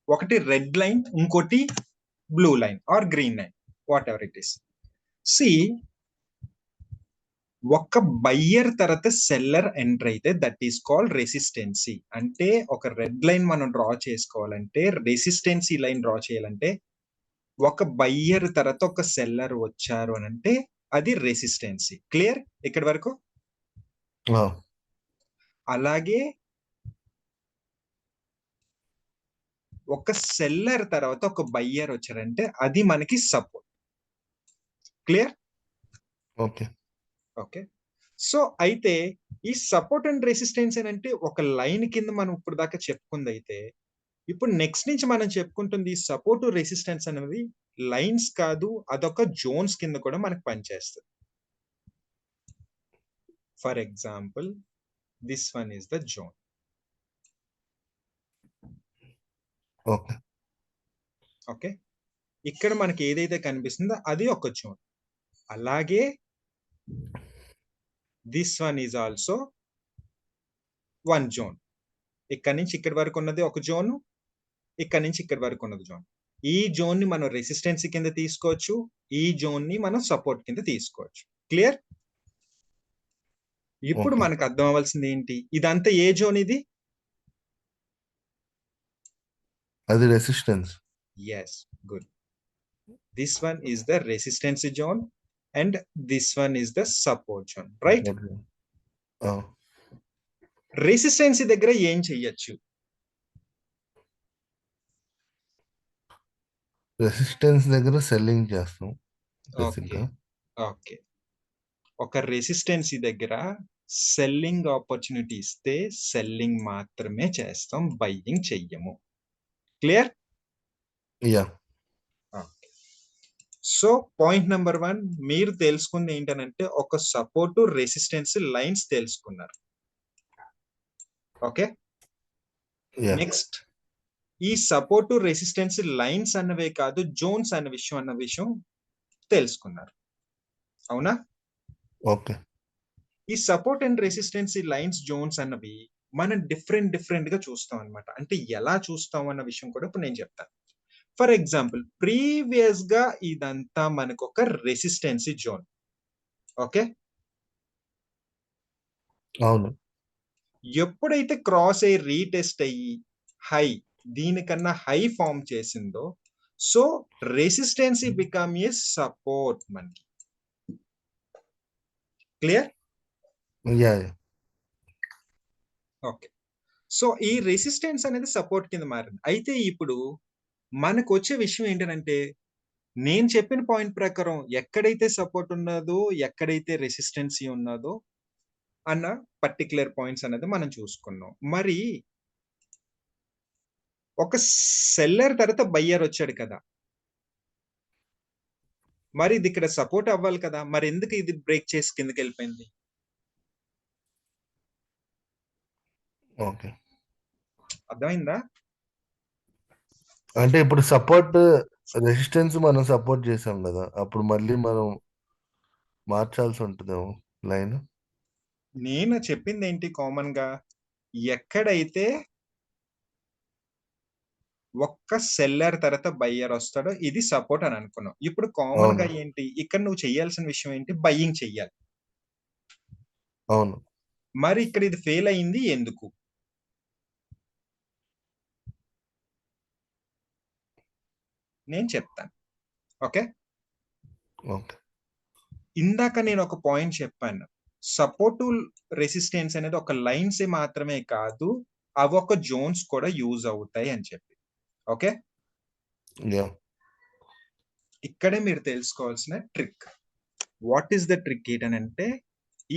ఒకటి red line, ఇంకోటి blue line or green line, whatever it is. C, ఒక buyer తర్వాత seller enter అయితే దట్ ఈస్ కాల్డ్ రెసిస్టెన్సీ. అంటే ఒక రెడ్ లైన్ మనం డ్రా చేసుకోవాలంటే, రెసిస్టెన్సీ లైన్ డ్రా చేయాలంటే, ఒక బయ్యర్ తర్వాత ఒక సెల్లర్ వచ్చారు అని అంటే అది రెసిస్టెన్సీ. క్లియర్ ఇక్కడి వరకు? అలాగే ఒక సెల్లర్ తర్వాత ఒక బయ్యర్ వచ్చారంటే అది మనకి support. Clear? Okay okay. So అయితే ఈ సపోర్ట్ అండ్ రెసిస్టెన్స్ అంటే ఒక లైన్ కింద మనం ఇప్పుడు దాకా చెప్పుకుంది. అయితే ఇప్పుడు నెక్స్ట్ నుంచి మనం చెప్పుకుంటుంది సపోర్ట్ రెసిస్టెన్స్ అనేది లైన్స్ కాదు, అదొక జోన్స్ కింద కూడా మనకు పనిచేస్తుంది. For example, this one is the zone. Okay okay, ఇక్కడ మనకి ఏదైతే కనిపిస్తుందో అది ఒక జోన్. అలాగే this one is also one zone. ఇక్కడ నుంచి ఇక్కడి వరకు ఉన్నది ఒక జోన్, ఇక్కడ నుంచి ఇక్కడి వరకు ఉన్నది జోన్. ఈ జోన్ ని మనం రెసిస్టెన్స్ కింద తీసుకోవచ్చు, ఈ జోన్ ని మనం సపోర్ట్ కింద తీసుకోవచ్చు. క్లియర్? ఇప్పుడు మనకు అర్థం అవ్వాల్సింది ఏంటి, ఇదంతా ఏ జోన్ ఇది? అది resistance. Yes, good. This one is the resistance zone and this one is the support zone, right? Resistance దగ్గర ఏం చెయ్యొచ్చు? రెసిస్టెన్స్ దగ్గర సెల్లింగ్ చేస్తాం. ఓకే, ఒక రెసిస్టెన్సీ దగ్గర సెల్లింగ్ ఆపర్చునిటీ ఇస్తే సెల్లింగ్ మాత్రమే చేస్తాం, బయ్యింగ్ చెయ్యము. Clear? Yeah. So point number 1 మీరు తెలుసుకుంది ఏంటనంటే ఒక సపోర్ట్ రెసిస్టెన్స్ లైన్స్ తెలుసుకున్నారు. ఓకే, నెక్స్ట్ ఈ సపోర్ట్ రెసిస్టెన్స్ లైన్స్ అన్నవే కాదు, జోన్స్ అన్న విషయం తెలుసుకున్నారు. అవునా? ఓకే. ఈ support and resistance lines, zones అన్నవి మనం డిఫరెంట్ గా చూస్తాం అనమాట. అంటే ఎలా చూస్తాం అన్న విషయం కూడా ఇప్పుడు నేను చెప్తాను. ఫర్ ఎగ్జాంపుల్, ప్రీవియస్ గా ఇదంతా మనకు ఒక రెసిస్టెన్సీ జోన్. ఓకే, అవును. ఎప్పుడైతే క్రాస్ అయ్యి రీటెస్ట్ అయ్యి హై, దీనికన్నా హై ఫామ్ చేసిందో, so resistancy become a support మనకి. క్లియర్? యా. ఓకే, సో ఈ రెసిస్టెన్స్ అనేది సపోర్ట్ కింద మారింది. అయితే ఇప్పుడు మనకు వచ్చే విషయం ఏంటంటే, నేను చెప్పిన పాయింట్ ప్రకారం ఎక్కడైతే సపోర్ట్ ఉన్నదో, ఎక్కడైతే రెసిస్టెన్సీ ఉన్నదో అన్న పర్టికులర్ పాయింట్స్ అనేది మనం చూసుకున్నాం. మరి ఒక సెల్లర్ తర్వాత బయ్యర్ వచ్చాడు కదా, మరి ఇది ఇక్కడ సపోర్ట్ అవ్వాలి కదా, మరి ఎందుకు ఇది బ్రేక్ చేసి కిందకి వెళ్ళిపోయింది? ఓకే, అర్థమైందా? అంటే ఇప్పుడు సపోర్ట్ రెసిస్టెన్స్ మనం సపోర్ట్ చేసాం కదా, అప్పుడు మళ్ళీ మనం మార్చాల్సి ఉంటుందేమో లైన్. నేను చెప్పింది ఏంటి, కామన్ గా ఎక్కడైతే ఒక్క సెల్లర్ తర్వాత బయ్యర్ వస్తాడో ఇది సపోర్ట్ అని అనుకున్నాం. ఇప్పుడు కామన్ గా ఏంటి, ఇక్కడ నువ్వు చేయాల్సిన విషయం ఏంటి, బయ్యింగ్ చెయ్యాలి. అవును. మరి ఇక్కడ ఇది ఫెయిల్ అయింది ఎందుకు? నేను చెప్తాను. ఓకే, ఇందాక నేను ఒక పాయింట్ చెప్పాను, సపోర్ట్ రెసిస్టెన్స్ అనేది ఒక లైన్స్ మాత్రమే కాదు, అవి ఒక జోన్స్ కూడా యూజ్ అవుతాయి అని చెప్పి. ఓకే, ఇక్కడే మీరు తెలుసుకోవాల్సిన trick. What is the trick ఏంటంటే,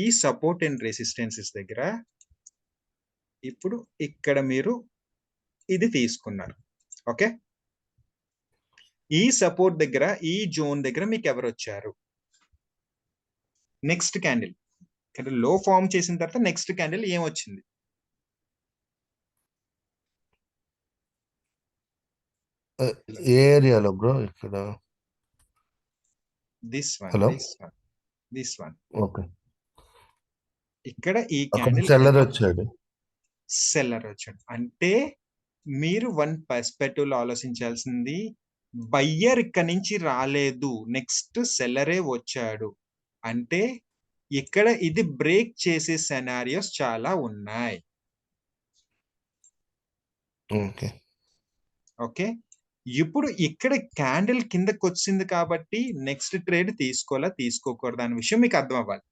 ఈ సపోర్ట్ అండ్ రెసిస్టెన్సెస్ దగ్గర ఇప్పుడు ఇక్కడ మీరు ఇది తీసుకున్నారు. ఓకే, ఈ సపోర్ట్ దగ్గర, ఈ జోన్ దగ్గర మీకు ఎవరు వచ్చారు? నెక్స్ట్ క్యాండిల్ లో ఫామ్ చేసిన తర్వాత నెక్స్ట్ క్యాండిల్ ఏం వచ్చింది? ఏ ఏరియాలో బ్రో? ఇక్కడ దిస్ వన్. ఓకే, ఇక్కడ ఈ క్యాండిల్ సెల్లర్ వచ్చాడు. అంటే మీరు వన్ పర్స్పెక్టివ్ లో ఆలోచించాల్సింది, బయ్యర్ ఇక్కడ నుంచి రాలేదు, నెక్స్ట్ సెల్లరే వచ్చాడు అంటే ఇక్కడ ఇది బ్రేక్ చేసే సెనారియోస్ చాలా ఉన్నాయి. ఓకే. ఓకే, ఇప్పుడు ఇక్కడ క్యాండిల్ కిందకి వచ్చింది కాబట్టి నెక్స్ట్ ట్రేడ్ తీసుకోవాలా తీసుకోకూడదు అనే విషయం మీకు అర్థం అవ్వాలి.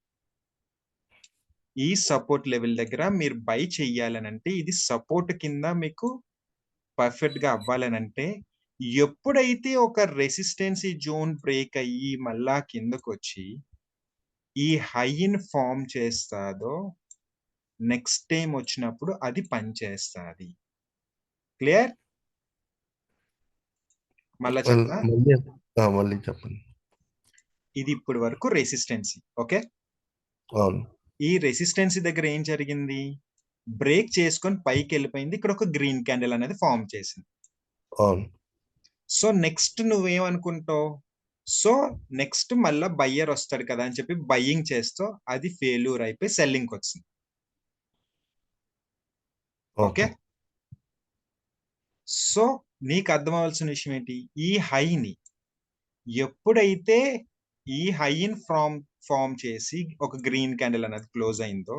ఈ సపోర్ట్ లెవెల్ దగ్గర మీరు బై చెయ్యాలనంటే, ఇది సపోర్ట్ కింద మీకు పర్ఫెక్ట్ గా అవ్వాలనంటే, ఎప్పుడైతే ఒక రెసిస్టెన్సీ జోన్ బ్రేక్ అయ్యి మళ్ళా కిందకు వచ్చి ఈ హైని ఫామ్ చేస్తాదో, నెక్స్ట్ టైం వచ్చినప్పుడు అది పనిచేస్తుంది. క్లియర్? మళ్ళా చెప్తా, మళ్ళీ చెప్పండి. ఇది ఇప్పటి వరకు రెసిస్టెన్సీ. ఓకే, అవును. ఈ రెసిస్టెన్సీ దగ్గర ఏం జరిగింది, బ్రేక్ చేసుకొని పైకి వెళ్ళిపోయింది, ఇక్కడ ఒక గ్రీన్ క్యాండిల్ అనేది ఫామ్ చేసింది. అవును. సో నెక్స్ట్ నువ్వేమనుకుంటావు, సో నెక్స్ట్ మళ్ళా బయ్యర్ వస్తాడు కదా అని చెప్పి బయ్యింగ్ చేస్తూ అది ఫెయిల్యూర్ అయిపోయి సెల్లింగ్ వచ్చింది. ఓకే, సో నీకు అర్థం అవ్వాల్సిన విషయం ఏంటి, ఈ హైని ఎప్పుడైతే ఈ హైని ఫామ్ చేసి ఒక గ్రీన్ క్యాండిల్ అనేది క్లోజ్ అయిందో,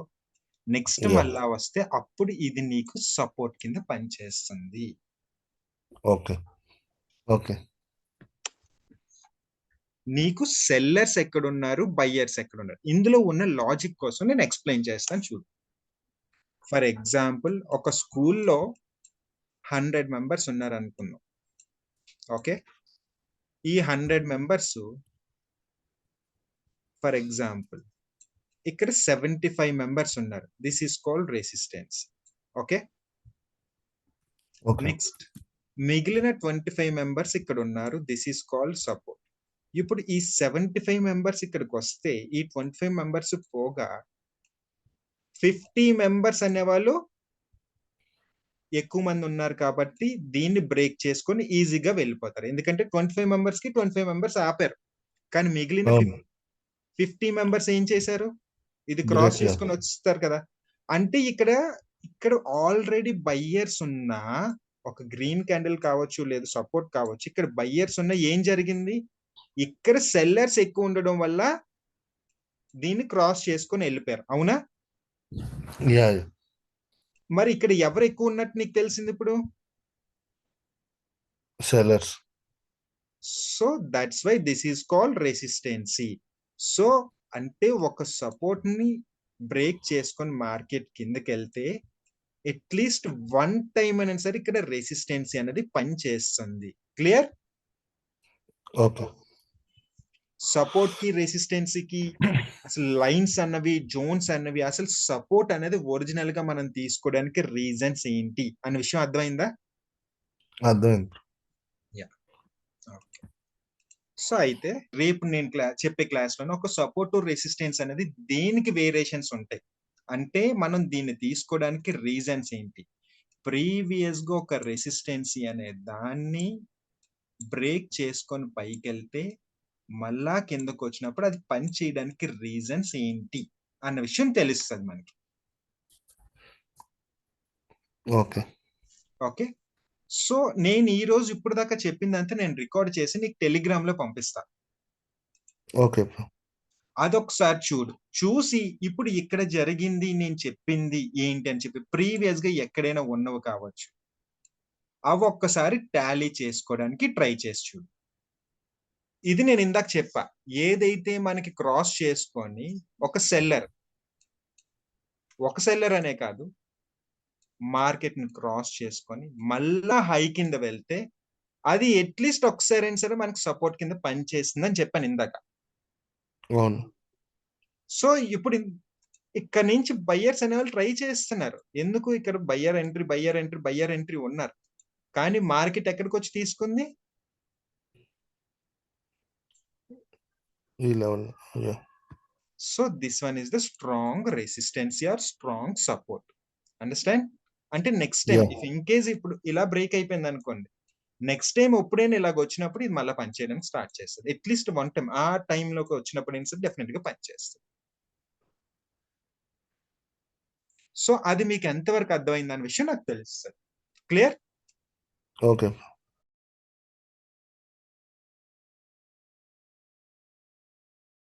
నెక్స్ట్ Yeah. మళ్ళా వస్తే అప్పుడు ఇది నీకు సపోర్ట్ కింద పనిచేస్తుంది. ఓకే. ఓకే. నీకు సెల్లర్స్ ఎక్కడున్నారు, బయ్యర్స్ ఎక్కడున్నారు, ఇందులో ఉన్న లాజిక్ కోసం నేను ఎక్స్ప్లెయిన్ చేస్తాను చూడు. ఫర్ ఎగ్జాంపుల్, ఒక స్కూల్లో 100 మెంబర్స్ ఉన్నారు అనుకుందాం. ఓకే, ఈ 100 మెంబర్స్ ఫర్ ఎగ్జాంపుల్ ఇక్కడ 75 మెంబర్స్ ఉన్నారు. This is called resistance. Okay, next మిగిలిన 25 మెంబర్స్ ఇక్కడ ఉన్నారు. This is called support. ఇప్పుడు ఈ 75 మెంబర్స్ ఇక్కడికి వస్తే, ఈ 25 మెంబర్స్ పోగా 50 మెంబర్స్ అనేవాళ్ళు ఎక్కువ మంది ఉన్నారు కాబట్టి దీన్ని బ్రేక్ చేసుకొని ఈజీగా వెళ్ళిపోతారు. ఎందుకంటే 25 మెంబర్స్ కి 25 మెంబర్స్ ఆపారు, కానీ మిగిలిన 50 మెంబర్స్ ఏం చేశారు, ఇది క్రాస్ చేసుకొని వస్తారు కదా. అంటే ఇక్కడ ఆల్రెడీ బయ్యర్స్ ఉన్నా, ఒక గ్రీన్ క్యాండిల్ కావచ్చు లేదు సపోర్ట్ కావచ్చు, ఇక్కడ బయ్యర్స్ ఉన్న ఏం జరిగింది, ఇక్కడ సెల్లర్స్ ఎక్కువ ఉండడం వల్ల దీన్ని క్రాస్ చేసుకొని వెళ్ళిపోయారు. అవునా? మరి ఇక్కడ ఎవరు ఎక్కువ ఉన్నట్టు నీకు తెలిసింది ఇప్పుడు, sellers. So that's why this is called resistance. సో అంటే ఒక సపోర్ట్ ని బ్రేక్ చేసుకొని మార్కెట్ కిందకి వెళ్తే అట్లీస్ట్ వన్ టైం అయినా సరే ఇక్కడ రెసిస్టెన్సీ అనేది పని చేస్తుంది. క్లియర్? ఓకే. సపోర్ట్ కి రెసిస్టెన్సీకి అసలు లైన్స్ అన్నవి, జోన్స్ అన్నవి, అసలు సపోర్ట్ అనేది ఒరిజినల్ గా మనం తీసుకోవడానికి రీజన్స్ ఏంటి అనే విషయం అర్థమైందా? అర్థమైంది. సో అయితే రేపు నేను చెప్పే క్లాస్ లో ఒక సపోర్ట్ రెసిస్టెన్స్ అనేది దేనికి వేరియేషన్స్ ఉంటాయి అంటే, మనం దీన్ని తీసుకోవడానికి రీజన్స్ ఏంటి, ప్రీవియస్ గా ఒక రెసిస్టెన్సీ అనే దాన్ని బ్రేక్ చేసుకొని పైకి వెళ్తే మళ్ళా కిందకు వచ్చినప్పుడు అది పని చేయడానికి రీజన్స్ ఏంటి అన్న విషయం తెలుస్తుంది మనకి. ఓకే. ఓకే, సో నేను ఈ రోజు ఇప్పుడు దాకా చెప్పిందంతా నేను రికార్డ్ చేసి నీకు టెలిగ్రామ్ లో పంపిస్తా. ఓకే. అదొకసారి చూసి ఇప్పుడు ఇక్కడ జరిగింది నేను చెప్పింది ఏంటి అని చెప్పి ప్రీవియస్ గా ఎక్కడైనా ఉన్నవి కావచ్చు, అవి ఒక్కసారి టాలీ చేసుకోవడానికి ట్రై చేసి చూడు. ఇది నేను ఇందాక చెప్పా, ఏదైతే మనకి క్రాస్ చేసుకొని ఒక సెల్లర్ అనే కాదు, మార్కెట్ ని క్రాస్ చేసుకొని మళ్ళా హై కింద వెళ్తే అది అట్లీస్ట్ ఒకసారి అయినా సరే మనకి సపోర్ట్ కింద పని చేస్తుందని చెప్పాను ఇందాక. అవును. సో ఇప్పుడు ఇక్కడ నుంచి బయ్యర్స్ అనే వాళ్ళు ట్రై చేస్తున్నారు. ఎందుకు, ఇక్కడ బయ్యర్ ఎంట్రీ ఉన్నారు, కానీ మార్కెట్ ఎక్కడికి వచ్చి తీసుకుంది, ఈ level. So this one is the strong resistance or strong support. Understand? అంటే next time if in case ఇప్పుడు ఇలా బ్రేక్ అయిపోయింది అనుకోండి, నెక్స్ట్ టైం ఎప్పుడైనా ఇలాగ వచ్చినప్పుడు ఇది మళ్ళీ పనిచేయడానికి స్టార్ట్ చేస్తుంది. అట్లీస్ట్ వన్ టైం ఆ టైంలోకి వచ్చినప్పుడు ఏం డెఫినెట్ గా పనిచేస్తుంది. సో అది మీకు ఎంతవరకు అర్థమైంది అనే విషయం నాకు తెలుస్తుంది. క్లియర్? ఓకే.